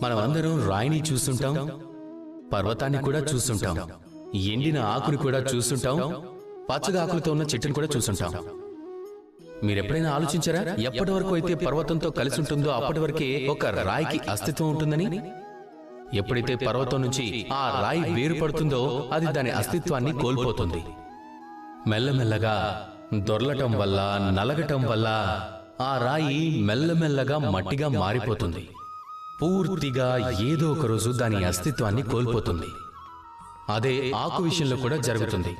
మనమందరం రాయిని చూస్తుంటాం, పర్వతాన్ని కూడా చూస్తుంటాం, ఎండిన ఆకుని కూడా చూస్తుంటాం, పచ్చగా ఆకులతో ఉన్న చెట్టును కూడా చూస్తుంటాం. మీరెప్పుడైనా ఆలోచించారా ఎప్పటి వరకు అయితే పర్వతంతో కలిసి ఉంటుందో అప్పటి వరకే ఒక రాయికి అస్తిత్వం ఉంటుందని? ఎప్పుడైతే పర్వతం నుంచి ఆ రాయి వేరుపడుతుందో అది దాని అస్తిత్వాన్ని కోల్పోతుంది. మెల్లమెల్లగా దొర్లటం వల్ల, నలగటం వల్ల ఆ రాయి మెల్లమెల్లగా మట్టిగా మారిపోతుంది. పూర్తిగా ఏదో ఒక రోజు దాని అస్తిత్వాన్ని కోల్పోతుంది. అదే ఆకు విషయంలో కూడా జరుగుతుంది.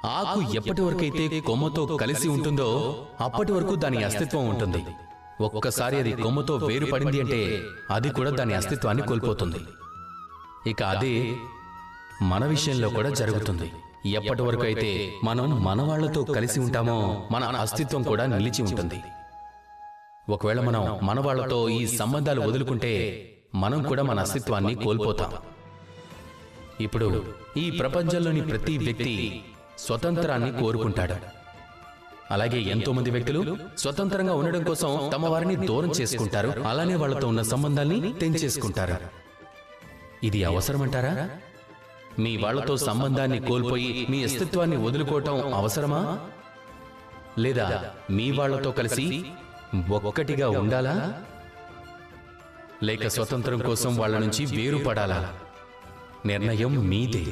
ఆకు ఎప్పటి వరకైతే కొమ్మతో కలిసి ఉంటుందో అప్పటి వరకు దాని అస్తిత్వం ఉంటుంది. ఒక్కసారి అది కొమ్మతో వేరుపడింది అంటే అది కూడా దాని అస్తిత్వాన్ని కోల్పోతుంది. ఇక అదే మన విషయంలో కూడా జరుగుతుంది. ఎప్పటి వరకు అయితే మనం మన వాళ్లతో కలిసి ఉంటామో మన అస్తిత్వం కూడా నిలిచి ఉంటుంది. ఒకవేళ మనం మన వాళ్లతో ఈ సంబంధాలు వదులుకుంటే మనం కూడా మన అస్తిత్వాన్ని కోల్పోతాం. ఇప్పుడు ఈ ప్రపంచంలోని ప్రతి వ్యక్తి స్వతంత్రాన్ని కోరుకుంటాడు. అలాగే ఎంతో మంది వ్యక్తులు స్వతంత్రంగా ఉండడం కోసం తమ వారిని దూరం చేసుకుంటారు. అలానే వాళ్లతో ఉన్న సంబంధాల్ని తెంచేసుకుంటారు. ఇది అవసరమంటారా? మీ వాళ్లతో సంబంధాన్ని కోల్పోయి మీ అస్తిత్వాన్ని వదులుకోవటం అవసరమా? లేదా మీ వాళ్లతో కలిసి ఒక్కటిగా ఉండాలా? లేక స్వతంత్రం కోసం వాళ్ళ నుంచి వేరుపడాలా? నిర్ణయం మీదే.